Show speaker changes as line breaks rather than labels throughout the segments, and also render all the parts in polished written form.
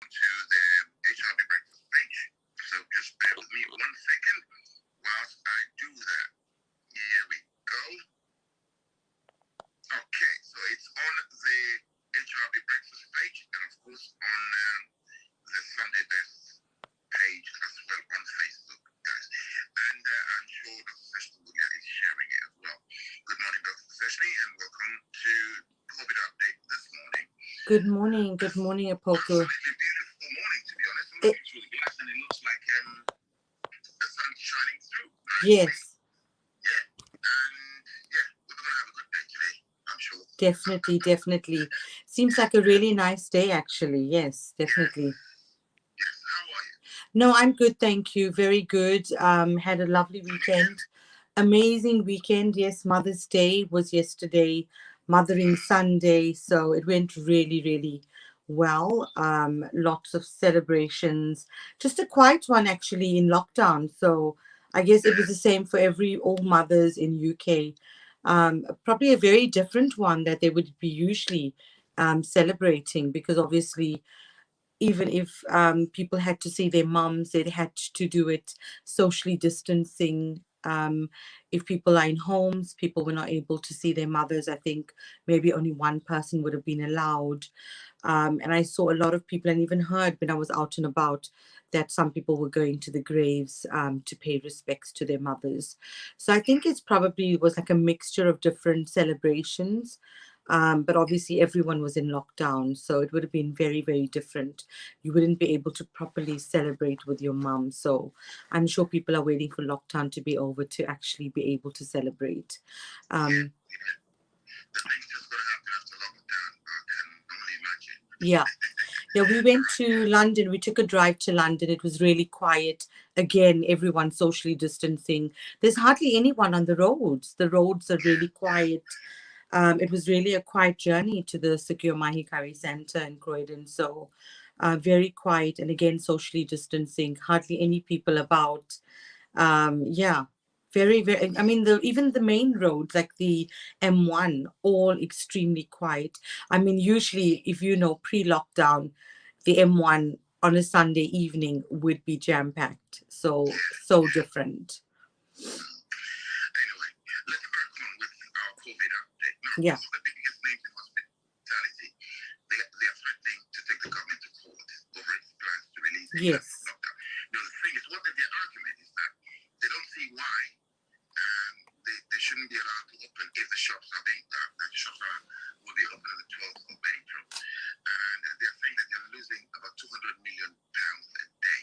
to the HRB breakfast page. So just bear with me 1 second whilst I do that. Here we go. Okay, so it's on the HRB breakfast page and of course on the Sunday Best page as well on Facebook, guys. And I'm sure Dr. Seshni is sharing it as well. Good morning, Dr. Seshni, and welcome to COVID Update this morning.
Good morning. Good morning, Apoko.
Absolutely beautiful morning, to be honest. I'm looking through the glass and it looks like the sun's shining through.
Yes.
Yeah. And yeah, we're going to have a good day today, I'm sure.
Definitely, definitely. Seems like a really nice day, actually. Yes, definitely.
Yes. How are you?
No, I'm good, thank you. Very good. Had a lovely weekend. Amazing weekend. Yes, Mother's Day was yesterday, Mothering Sunday. So it went really, really well. Lots of celebrations. Just a quiet one actually in lockdown. So I guess it was the same for all mothers in UK. Probably a very different one that they would be usually celebrating, because obviously even if people had to see their mums, they had to do it socially distancing. If people are in homes, people were not able to see their mothers. I think maybe only one person would have been allowed. And I saw a lot of people, and even heard when I was out and about, that some people were going to the graves to pay respects to their mothers. So I think it's probably was like a mixture of different celebrations. But obviously everyone was in lockdown, so it would have been very, very different. You wouldn't be able to properly celebrate with your mum. So I'm sure people are waiting for lockdown to be over to actually be able to celebrate.
The things that's going to happen after lockdown, I can only imagine.
Yeah. Yeah, we went to London. We took a drive to London. It was really quiet. Again, everyone socially distancing. There's hardly anyone on the roads. The roads are really quiet. It was really a quiet journey to the Secure Mahikari Center in Croydon. So very quiet, and again, socially distancing. Hardly any people about. Yeah, very, very. I mean, even the main roads like the M1, all extremely quiet. I mean, usually, if you know, pre-lockdown, the M1 on a Sunday evening would be jam-packed. So different.
Anyway, let's crack on with our COVID update. Now,
Yeah.
some of the biggest names in hospitality, they are threatening to take the government to court over its plans to release a
Yes.
lockdown. Now, the thing is, their argument is that they don't see why they shouldn't be allowed to open if the shops are being will be open on the 12th of April, and they're saying that they're losing about 200 million pounds a day.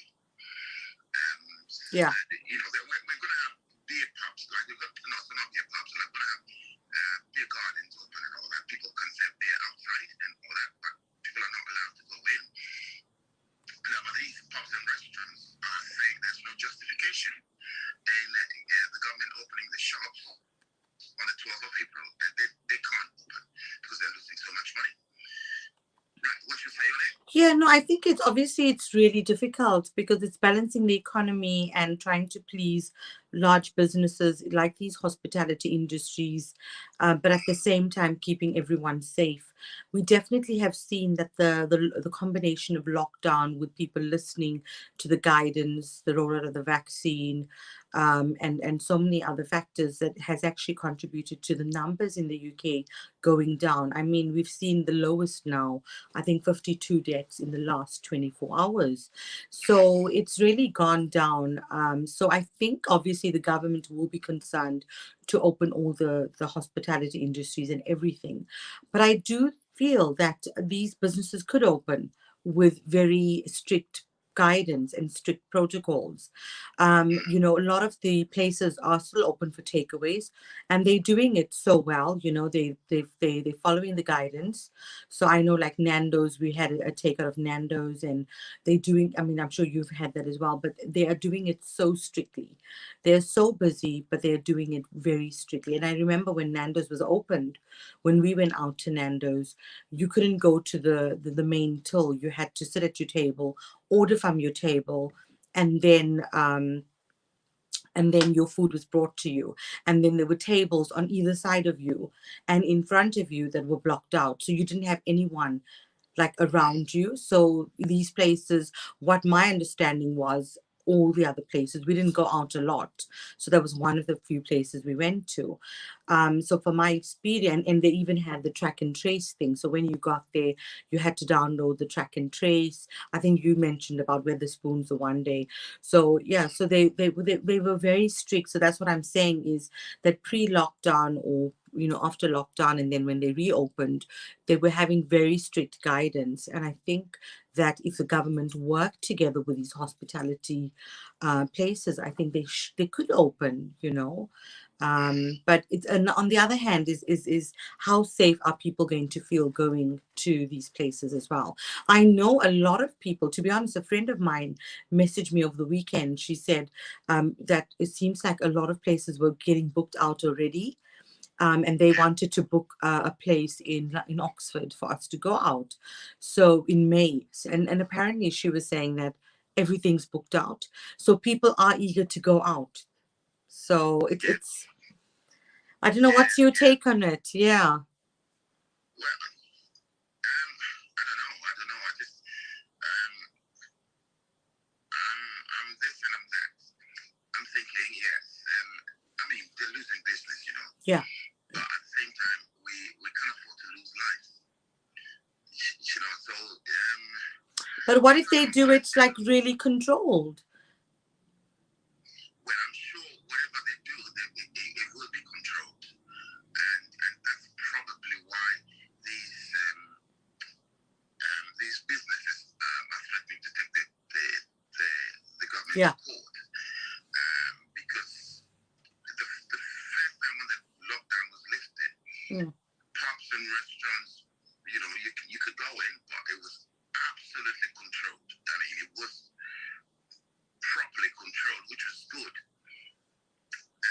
Yeah.
You know, we're going to have beer pubs, like we've got not beer pubs, like we're going to have beer gardens open and all that. People can sell beer outside and all that, but people are not allowed to go in. Now, but these pubs and restaurants are saying there's no justification in the government opening the shops on the 12th of April, and they can't open because they're losing so much money. Right, what you say on it?
Yeah, no, I think it's really difficult because it's balancing the economy and trying to please large businesses like these hospitality industries, but at the same time keeping everyone safe. We definitely have seen that the combination of lockdown with people listening to the guidance, the rollout of the vaccine, and so many other factors that has actually contributed to the numbers in the UK going down. I mean, we've seen the lowest now, I think 52 deaths in the last 24 hours. So it's really gone down. So I think obviously the government will be concerned to open all the hospitality industries and everything. But I do feel that these businesses could open with very strict guidance and strict protocols. A lot of the places are still open for takeaways, and they're doing it so well. They're following the guidance. So I know, like Nando's, we had a takeout of Nando's, and they're doing. I mean, I'm sure you've had that as well, but they are doing it so strictly. They're so busy, but they're doing it very strictly. And I remember when Nando's was opened, when we went out to Nando's, you couldn't go to the main till. You had to sit at your table, order from your table, and then your food was brought to you, and then there were tables on either side of you and in front of you that were blocked out, so you didn't have anyone like around you. So these places, what my understanding was, all the other places we didn't go out a lot, so that was one of the few places we went to. So for my experience, and they even had the track and trace thing, so when you got there you had to download the track and trace. I think you mentioned about Weatherspoons the one day. So yeah, so they were very strict. So that's what I'm saying, is that pre-lockdown, or after lockdown, and then when they reopened, they were having very strict guidance. And I think that if the government worked together with these hospitality places, I think they could open, but it's, and on the other hand, is how safe are people going to feel going to these places as well? I know a lot of people, to be honest. A friend of mine messaged me over the weekend. She said that it seems like a lot of places were getting booked out already, and they wanted to book a place in Oxford for us to go out. So in May, and apparently she was saying that everything's booked out. So people are eager to go out. So it's I don't know. What's your take on it? Yeah.
Well, I don't know. I don't know. I just, I'm this and I'm that. I'm thinking, yes. I mean, they're losing business,
Yeah.
But at the same time, we can't afford to lose lives, So,
But what if they do it like really controlled?
well, I'm sure whatever they do, it will be controlled, and that's probably why these businesses are threatening to take the government
Yeah.
to court, because the first time when the lockdown was lifted, pubs and restaurants, you could go in, but it was absolutely controlled. I mean, it was properly controlled, which was good.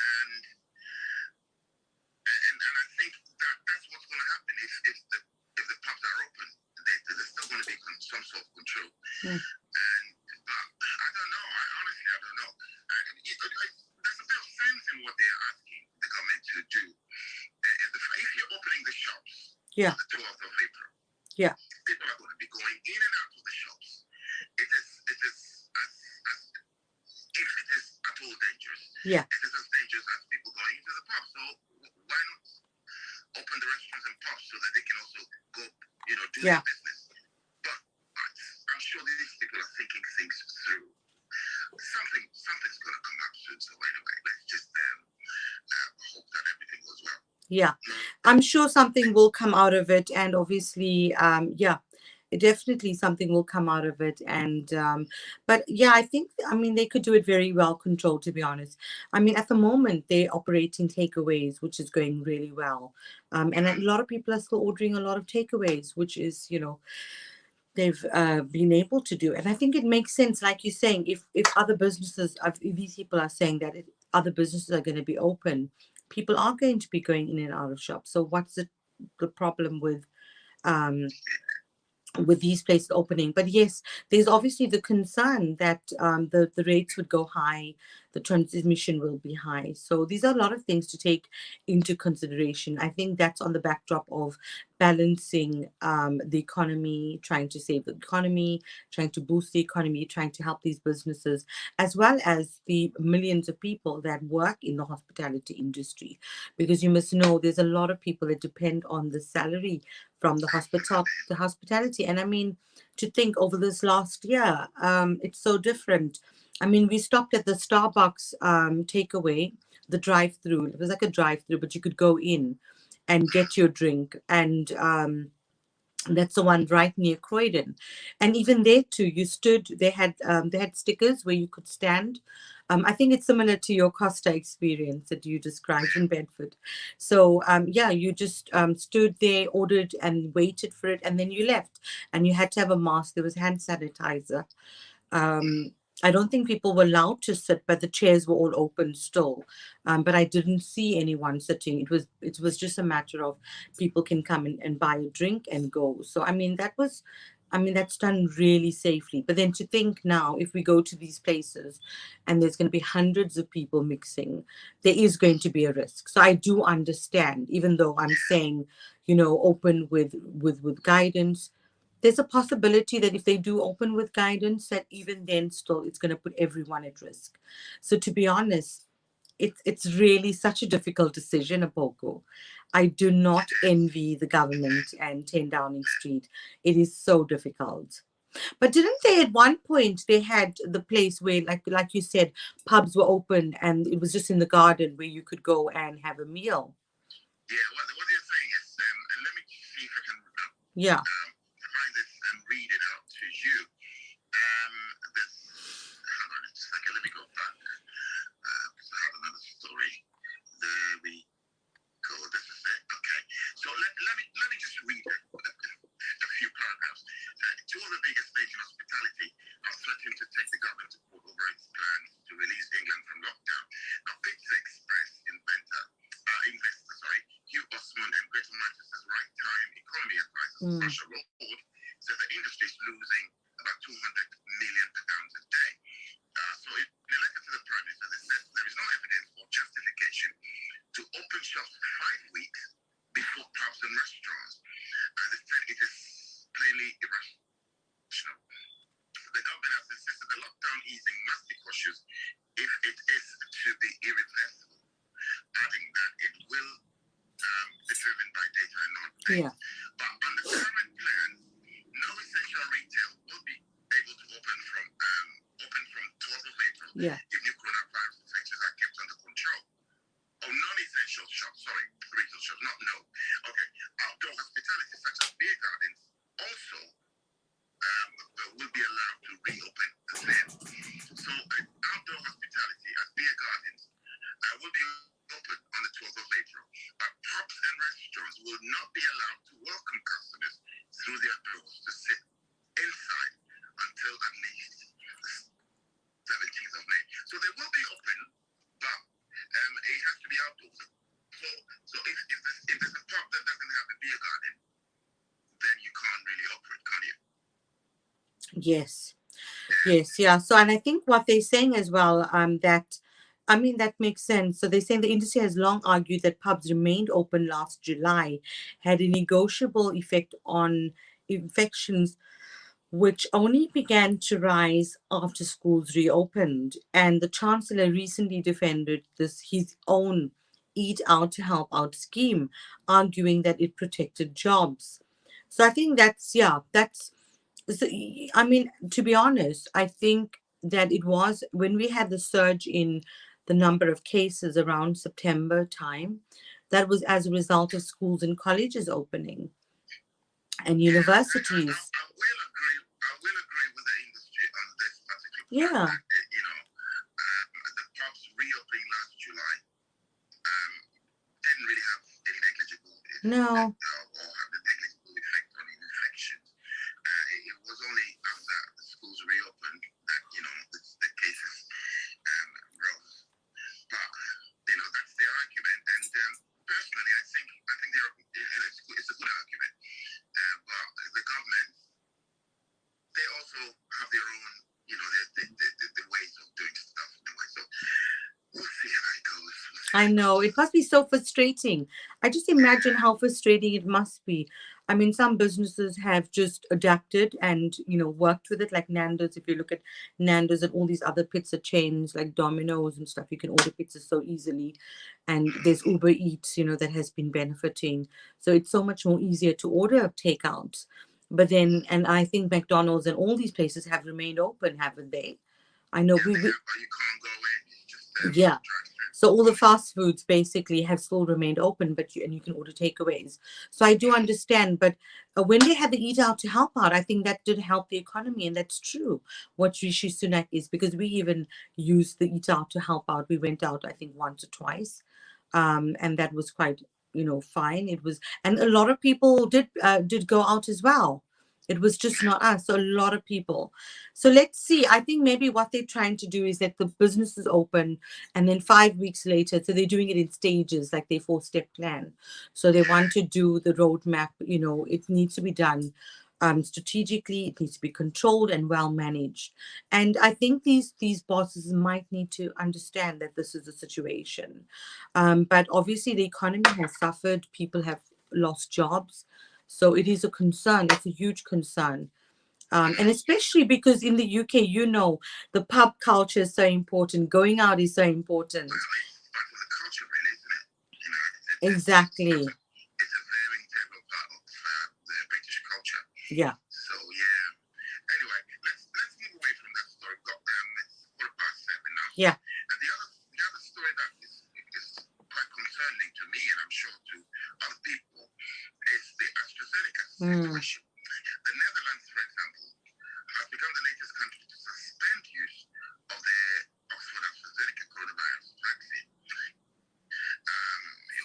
And I think that's what's going to happen if the pubs are open. There's still going to be some sort of control. But I don't know. Honestly, I don't know. There's a bit of sense in what they're asking the government to do. If you're opening the shops,
Yeah.
on the 12th of April,
Yeah.
people are going to be going in and out of the shops. It is as if it is at all dangerous.
Yeah.
It is as dangerous as people going into the pub. So why not open the restaurants and pubs so that they can also go, do their business? But I'm sure these people are thinking things through. Something's going to come up soon. So anyway, let's just hope that everything goes well.
Yeah, I'm sure something will come out of it, and obviously, definitely something will come out of it. And but yeah, I mean, they could do it very well controlled, to be honest. I mean, at the moment they're operating takeaways, which is going really well, and a lot of people are still ordering a lot of takeaways, which is, they've been able to do. And I think it makes sense, like you're saying, if other businesses, if these people are saying that other businesses are going to be open, people are going to be going in and out of shops. So what's the problem with these places opening? But yes, there's obviously the concern that the rates would go high, the transmission will be high. So these are a lot of things to take into consideration. I think that's on the backdrop of balancing the economy, trying to save the economy, trying to boost the economy, trying to help these businesses, as well as the millions of people that work in the hospitality industry. Because you must know there's a lot of people that depend on the salary from the hospitality. And I mean, to think over this last year, it's so different. I mean, we stopped at the Starbucks takeaway, the drive-through. It was like a drive-through, but you could go in and get your drink. And that's the one right near Croydon. And even there too, you stood. They had stickers where you could stand. I think it's similar to your Costa experience that you described in Bedford. So yeah, you just stood there, ordered, and waited for it, and then you left. And you had to have a mask. There was hand sanitizer. I don't think people were allowed to sit, but the chairs were all open still. But I didn't see anyone sitting. It was just a matter of people can come in and buy a drink and go. So I mean that's done really safely. But then to think now, if we go to these places and there's going to be hundreds of people mixing, there is going to be a risk. So I do understand, even though I'm saying, open with guidance. there's a possibility that if they do open with guidance, that even then still it's going to put everyone at risk. So to be honest, it's really such a difficult decision, Apoko. I do not envy the government and 10 Downing Street. It is so difficult. But didn't they at one point they had the place where like you said, pubs were open and it was just in the garden where you could go and have a meal?
Yeah, what you're saying is, and let me see if I can
Yeah.
find this and read it out to you. This, hang on just a second, let me go back. Because I have another story. There we go. This is it. Okay. So let me just read a few paragraphs. Two of the biggest names in hospitality are threatening to take the government to court over its plans to release England from lockdown. Now, Pizza Express investor, Hugh Osmond and Greater Manchester's right time economy advisor, Sasha Lord, says the industry is losing about £200 million a day. So in a letter to the Prime Minister, they said there is no evidence or justification to open shops 5 weeks before pubs and restaurants. They said it is plainly irrational. The government has insisted the lockdown easing must be cautious if it is to be irreversible, adding that it will be driven by data and not faith.
Yeah.
But under current plans, no essential retail will be able to open from 12th of April if new coronavirus infections are kept under control. Oh, non-essential shops, retail shops, not no. Okay, outdoor hospitality such as beer gardens also will be allowed to reopen then. So outdoor hospitality as beer gardens will be open on the 12th of April, but pubs and restaurants will not be allowed to welcome customers through their doors to sit inside until at least the 17th of May. So they will be open, but it has to be outdoors. So if there's a pub that doesn't have a beer garden, then you can't really operate, can you?
Yes. Yes, yeah. So, and I think what they're saying as well, that makes sense. So they're saying the industry has long argued that pubs remained open last July had a negotiable effect on infections, which only began to rise after schools reopened. And the Chancellor recently defended his own Eat Out to Help Out scheme, arguing that it protected jobs. So I think that's so, I mean, to be honest, I think that it was when we had the surge in the number of cases around September time, that was as a result of schools and colleges opening and universities.
I will agree with the industry on this particular point.
Yeah.
The pubs reopening last July didn't really have any negligible effect,
No.
or have a negligible effect on infections. It was only after the schools reopened that the cases rose. But that's the argument, and personally, I think it's a good argument. But the government, they also have their own, the ways of doing stuff anyway. So we'll see how it goes.
I know it must be so frustrating. I just imagine how frustrating it must be. I mean, some businesses have just adapted and worked with it, like Nando's. If you look at Nando's and all these other pizza chains like Domino's and stuff, you can order pizza so easily. And there's Uber Eats, that has been benefiting. So it's so much more easier to order takeout. But then, and I think McDonald's and all these places have remained open, haven't they? I know
But you can't go in. It's just
yeah. So all the fast foods basically have still remained open, but you can order takeaways. So I do understand, but when they had the Eat Out to Help Out, I think that did help the economy, and that's true. What Rishi Sunak is, because we even used the Eat Out to Help Out. We went out, I think, once or twice, and that was quite, fine. It was, and a lot of people did go out as well. It was just not us. So a lot of people. So let's see. I think maybe what they're trying to do is that the business is open, and then 5 weeks later, so they're doing it in stages, like their 4-step plan. So they want to do the roadmap. It needs to be done strategically. It needs to be controlled and well managed. And I think these bosses might need to understand that this is the situation. But obviously, the economy has suffered. People have lost jobs. So it is a concern. It's a huge concern. And especially because in the UK, the pub culture is so important. Going out is so important.
Well, it's part of the culture, really, isn't it? You know,
Exactly.
it's a very integral part of the British culture.
Yeah.
So yeah. Anyway, let's move away from that story. We've got it's 7:15 now.
Yeah.
And the other story that is quite concerning to me, and I'm sure to other people, is the AstraZeneca situation. The Netherlands, for example, has become the latest country to suspend use of the Oxford AstraZeneca coronavirus vaccine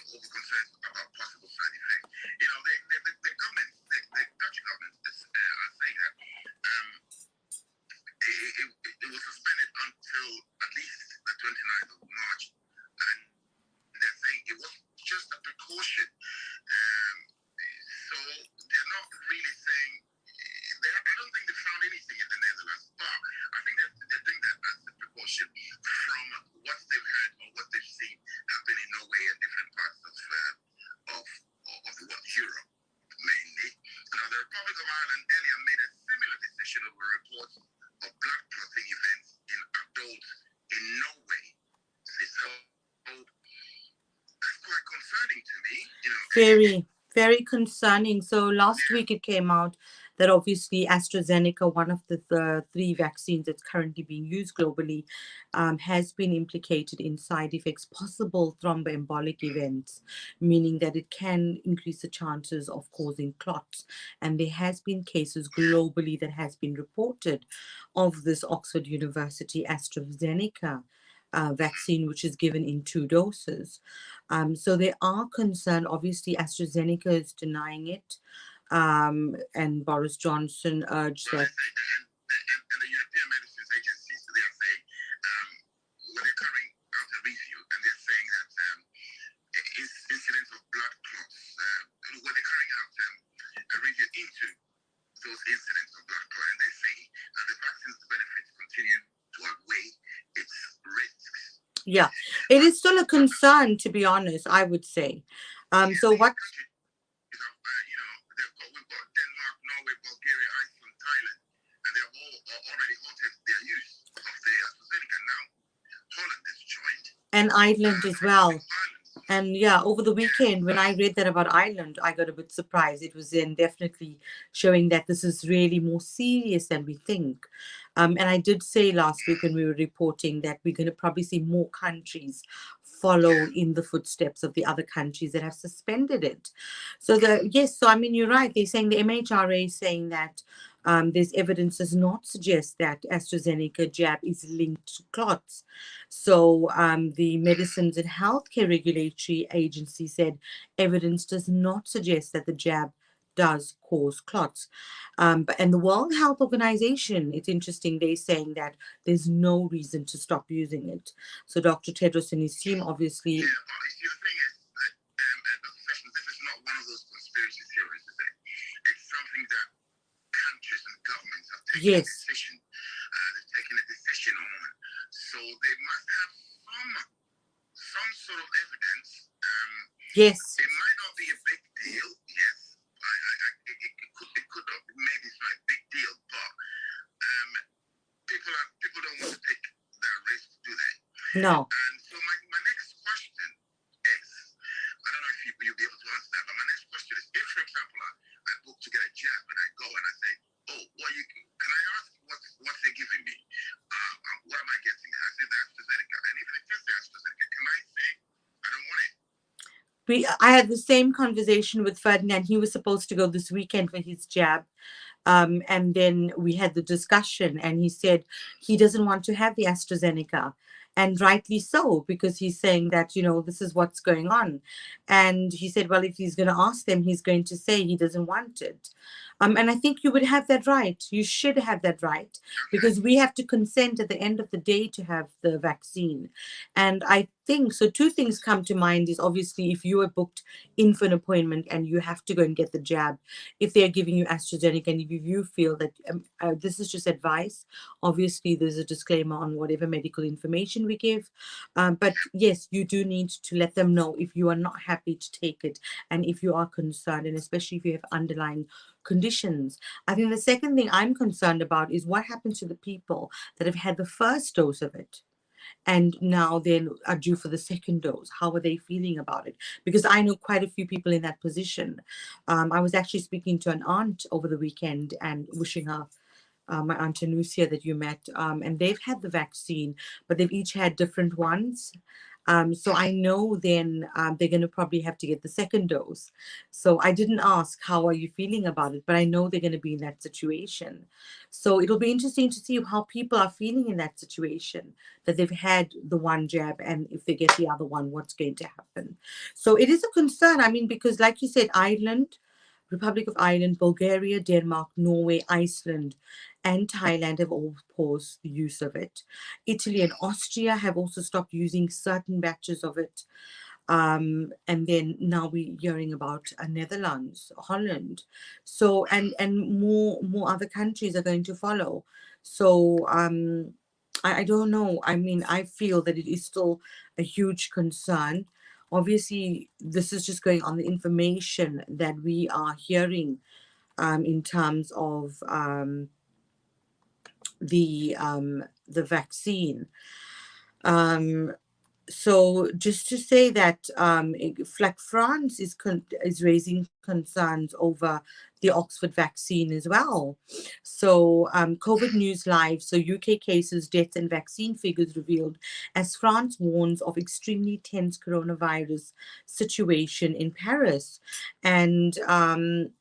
over concerns about possible side effects. You know, the government, the Dutch government, are saying that it was suspended until at least the 29th of March, and they're saying it was just a precaution. So they're not really saying. I don't think they found anything in the Netherlands, but I think they're doing that as a precaution from what they've heard or what they've seen happen in Norway and different parts of Europe, mainly. Now, the Republic of Ireland earlier made a similar decision over reports of blood clotting events in adults in Norway. So that's quite concerning to me. You know,
Very, very concerning. So last week it came out that obviously AstraZeneca, one of the three vaccines that's currently being used globally, has been implicated in side effects, possible thromboembolic events, meaning that it can increase the chances of causing clots. And there has been cases globally that has been reported of this Oxford University AstraZeneca vaccine, which is given in 2 doses. So they are concerned. Obviously, AstraZeneca is denying it. And Boris Johnson urged that.
And the European Medicines Agency, so they are saying, well, they're carrying out a review, and they're saying that incidents of blood clots, well, they're carrying out a review into those incidents of blood clot, and they say that the vaccine's benefits continue to outweigh its risks.
Yeah, it is still a concern, to be honest, I would say. So what?
We've got Denmark, Norway, Bulgaria, Iceland, Thailand, and they've all already halted their use of the AstraZeneca. Now, Holland is joined.
And Ireland as well. And yeah, over the weekend, when I read that about Ireland, I got a bit surprised. It was then definitely showing that this is really more serious than we think. And I did say last week when we were reporting that we're going to probably see more countries follow in the footsteps of the other countries that have suspended it. So I mean, you're right. They're saying the MHRA is saying that there's evidence does not suggest that AstraZeneca jab is linked to clots. So the Medicines and Healthcare Regulatory Agency said evidence does not suggest that the jab does cause clots. And the World Health Organization, it's interesting, they're saying that there's no reason to stop using it. So Dr. Tedros and his team obviously.
Yeah, but you see, the thing is that Dr. Sessions, this is not one of those conspiracy theories, is it? It's something that countries and governments have taken a decision. They've taken a decision on. So they must have some sort of evidence.
Yes.
It might not be a big deal. Yes, it could not. Maybe it's not a big deal, but people don't want to take that risk, do they?
No.
And so my next question is, I don't know if you'll be able to answer that, but my next question is, if, for example, I book to get a jab and I go and I say, oh, well, can I ask what they're giving me? What am I getting? I say the AstraZeneca. And even if it's the AstraZeneca, can I say I don't want it?
I had the same conversation with Ferdinand. He was supposed to go this weekend for his jab. And then we had the discussion, and he said he doesn't want to have the AstraZeneca. And rightly so, because he's saying that, this is what's going on. And he said, well, if he's going to ask them, he's going to say he doesn't want it. And I think you would have that right. You should have that right, because we have to consent at the end of the day to have the vaccine. And I think so. Two things come to mind is obviously if you are booked in for an appointment and you have to go and get the jab, if they're giving you AstraZeneca, and if you feel that this is just advice, obviously there's a disclaimer on whatever medical information we give. But yes, you do need to let them know if you are not happy to take it and if you are concerned, and especially if you have underlying conditions. I think the second thing I'm concerned about is what happens to the people that have had the first dose of it and now then are due for the second dose. How are they feeling about it? Because I know quite a few people in that position. I was actually speaking to an aunt over the weekend and wishing her, my aunt Anusia that you met, and they've had the vaccine, but they've each had different ones. So I know then they're going to probably have to get the second dose. So I didn't ask how are you feeling about it, but I know they're going to be in that situation. So it'll be interesting to see how people are feeling in that situation, that they've had the one jab, and if they get the other one, what's going to happen. So it is a concern. I mean, because like you said, Ireland, Republic of Ireland, Bulgaria, Denmark, Norway, Iceland, and Thailand have all paused the use of it. Italy and Austria have also stopped using certain batches of it. And then now we're hearing about Netherlands, Holland. So and more other countries are going to follow. So I don't know. I mean, I feel that it is still a huge concern. Obviously, this is just going on the information that we are hearing in terms of the vaccine. So just to say that like France is raising concerns over the Oxford vaccine as well. So COVID News Live, so UK cases, deaths and vaccine figures revealed as France warns of extremely tense coronavirus situation in Paris. And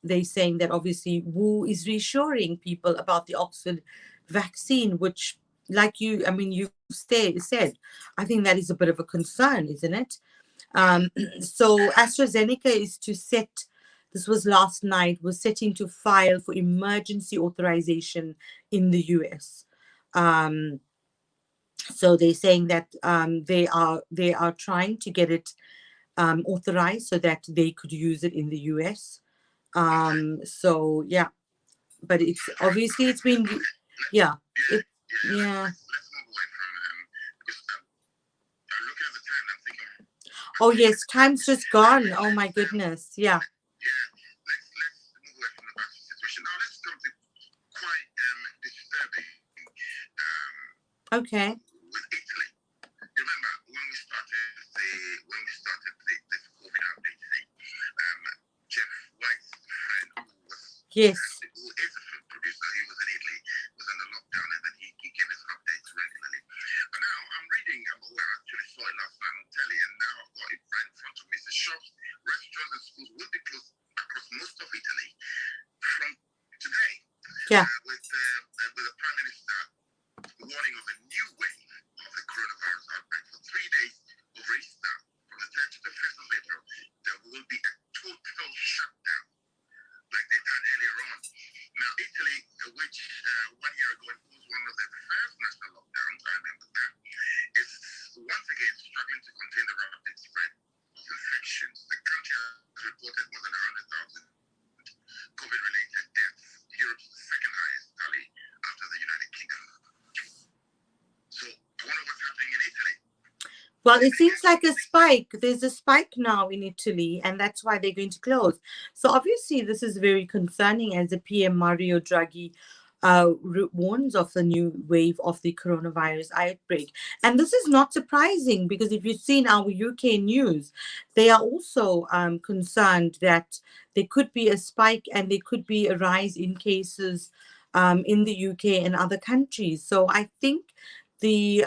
they're saying that obviously Wu is reassuring people about the Oxford vaccine, which like you, I mean, you said, I think that is a bit of a concern, isn't it? So AstraZeneca is to set, this was last night, was setting to file for emergency authorization in the US. So they're saying that they are trying to get it authorized so that they could use it in the US. So yeah, but it's obviously it's been, yeah, it, yeah.
Let's move away from because I'm looking at the time and I'm thinking.
Oh yes, time's just gone. Oh my goodness. Yeah.
Yeah, let's move away from the vaccine situation. Now let's come to quite disturbing
Okay.
with Italy. You remember when we started this COVID outbreak thing, Jeff White's friend
Yes.
who is a food producer, he was in Italy, was under lockdown, and then he gave us updates regularly. But now I'm reading about where I actually saw it last night on telly, and now I've got it right in front of me. It says shops, restaurants, and schools will be closed across most of Italy from today.
Yeah.
With the Prime Minister warning of a new wave of the coronavirus outbreak for 3 days over Easter, from the 3rd to the 5th of April, there will be a total shutdown, like they had earlier on. Now, Italy, which 1 year ago imposed one of the first national lockdowns, I remember that, is once again struggling to contain the rapid spread of infections. The country has reported more than 100,000 COVID-related deaths, Europe's second highest tally after the United Kingdom. So, I wonder what's happening in Italy.
Well, it seems like a spike. There's a spike now in Italy, and that's why they're going to close. So obviously, this is very concerning as the PM Mario Draghi warns of the new wave of the coronavirus outbreak. And this is not surprising because if you've seen our UK news, they are also concerned that there could be a spike and there could be a rise in cases in the UK and other countries. So I think the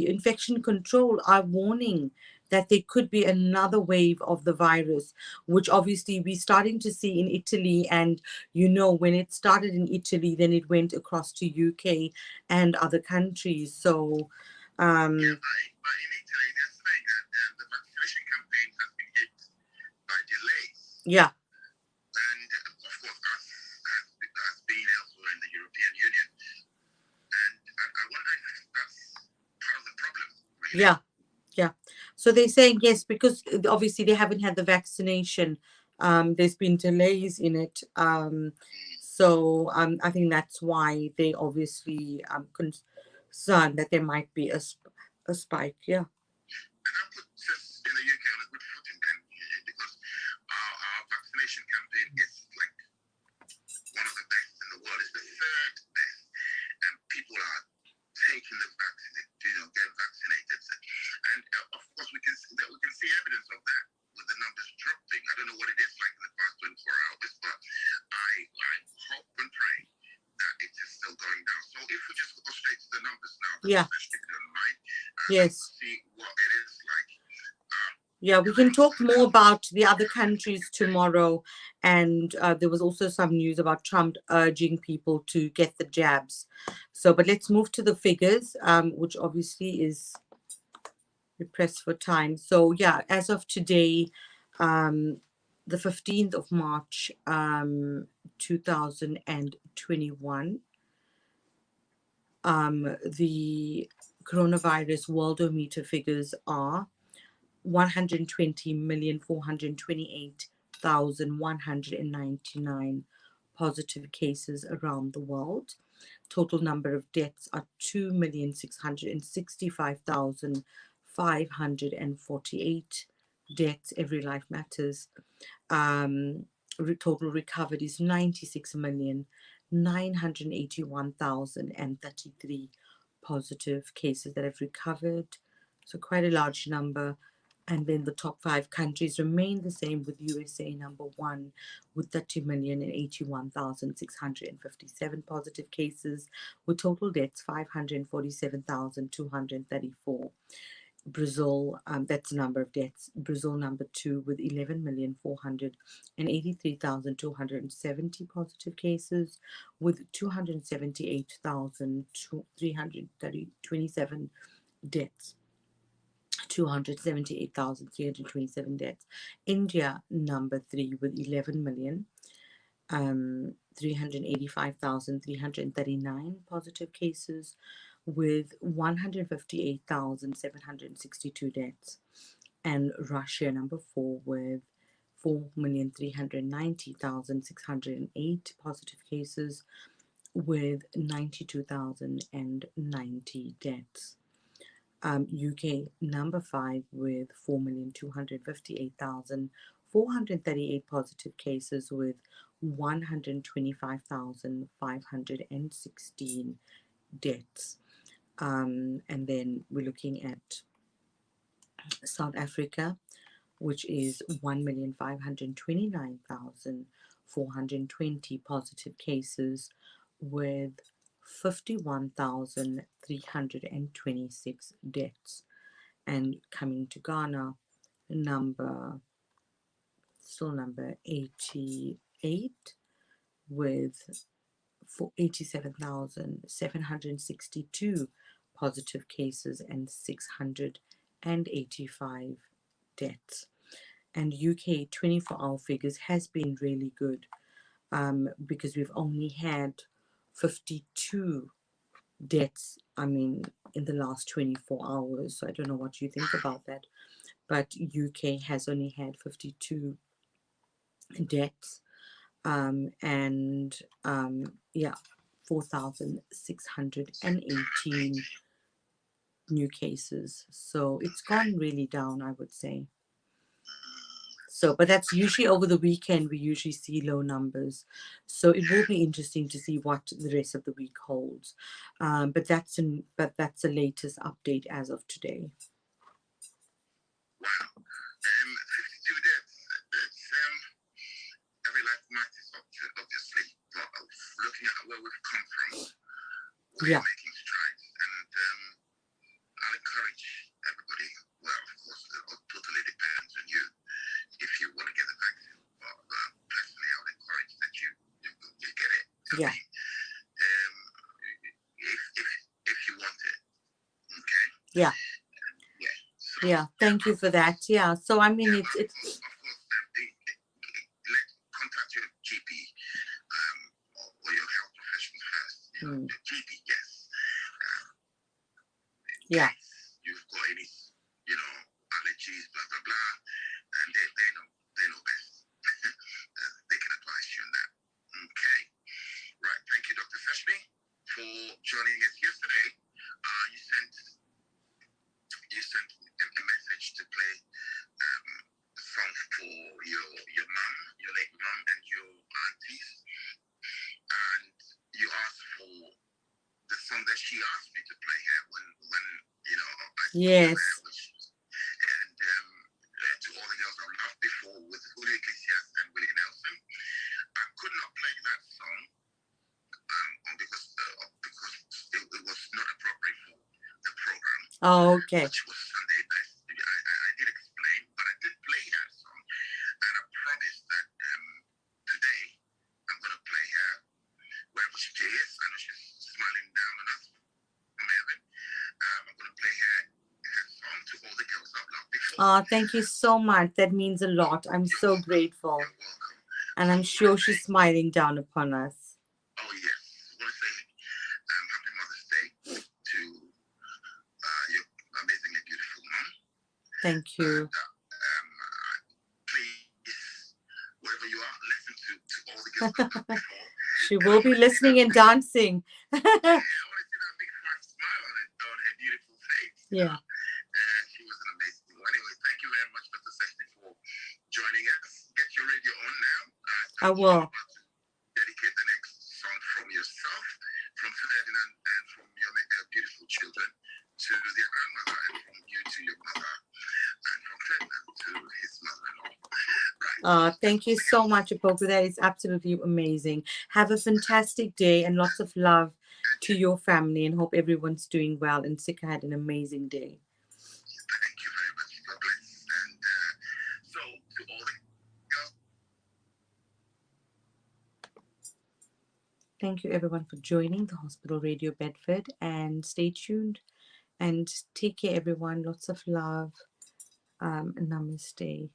infection control are warning that there could be another wave of the virus, which obviously we're starting to see in Italy. And you know, when it started in Italy, then it went across to UK and other countries. So
But in Italy, they're saying that the vaccination campaign has been hit by delays.
yeah.
And of course, as
Yeah. Yeah. So they're saying yes, because obviously they haven't had the vaccination. There's been delays in it. So I think that's why they obviously concerned that there might be a spike. Yeah.
And that puts us in the UK on a good footing then, because our vaccination campaign is like one of the best in the world. It's the third best, and people are taking the vaccine, getting vaccinated. And of course, we can see evidence of that with the numbers dropping. I don't know what it is like in the past 24 hours, but I hope and pray that it is still going down. So if we just go straight to the numbers now,
Yeah.
especially if you don't mind,
Yes.
see what it is like.
Yeah, we can talk more about the other countries tomorrow. And there was also some news about Trump urging people to get the jabs. So, but let's move to the figures, which obviously is pressed for time. So, yeah, as of today, the 15th of March, 2021, the coronavirus worldometer figures are 120,428,199 positive cases around the world. Total number of deaths are 2,665,548 deaths. Every life matters. Total recovered is 96,981,033 positive cases that have recovered. So quite a large number. And then the top 5 countries remain the same, with USA number 1 with 30,081,657 positive cases, with total deaths 547,234. Brazil, that's the number of deaths. Brazil number 2 with 11,483,270 positive cases, with 278,327 deaths. 278,327 deaths. India number 3 with 11,385,339 positive cases, with 158,762 deaths. And Russia number 4 with 4,390,608 positive cases, with 92,090 deaths. UK number 5 with 4,258,438 positive cases, with 125,516 deaths. And then we're looking at South Africa, which is 1,529,420 positive cases, with 51,326 deaths. And coming to Ghana, still number 88, with 87,762 positive cases and 685 deaths. And UK 24-hour figures has been really good, because we've only had 52 deaths, in the last 24 hours. So I don't know what you think about that, but UK has only had 52 deaths, and 4,618 new cases. So it's gone really down, I would say. So, but that's usually over the weekend, we usually see low numbers. So it will be interesting to see what the rest of the week holds. But that's the latest update as of today.
Wow. 52 deaths. Every life matters, obviously. But looking at where we've come from, we're making strides. And I'll encourage everybody. Well, of course, it totally depends on you if you want to get the vaccine. But personally, I would encourage that you get it.
Yeah.
If you want it. Okay.
Yeah. Yeah, thank you for that. Yeah, so it's.
Of course, contact your GP or your health professional first. Your GP, yes.
Yeah.
you've got any, allergies, blah blah blah, and they know best. They can advise you on that. Okay, right. Thank you, Dr. Seshmi, for joining us yesterday. You sent a message to play a song for your mom, your late mom, and your aunties, and you asked for the song that she asked me to play here when I spoke
Yes.
to her, and to all the girls I've loved before with Julio Iglesias and Willie Nelson. I could not play that song because it was not appropriate for the program.
Oh, okay.
Which was Sunday best. I did explain, but I did play her song, and I promised that today I'm going to play her wherever she is. I know she's smiling down on us from heaven. I'm going to play her song to all the girls I've loved before.
Oh, thank you so much. That means a lot. I'm so grateful.
You're welcome.
And I'm sure she's smiling down upon us.
Oh, yes. I want to say Happy Mother's Day to your amazingly beautiful mom.
Thank you.
And, please, wherever you are, listen to all the girls I've loved before.
She will be listening and dancing.
Yeah, I want to see that big fat smile on her beautiful face.
Yeah.
She was an amazing one. Anyway, thank you very much, Dr. Seshmi, for joining us. Get your radio on now.
I will.
I'm about to dedicate the next song from yourself, from Ferdinand, and from your beautiful children to their grandmother, and from you to your mother, and from Ferdinand to his mother-in-law. Right.
Thank you so much, Apoku. That is absolutely amazing. Have a fantastic day and lots of love to your family, and hope everyone's doing well, and Sika had an amazing day.
Thank you very much. God bless. And so to all the girls.
Thank you everyone for joining the Hospital Radio Bedford, and stay tuned and take care everyone. Lots of love. Namaste.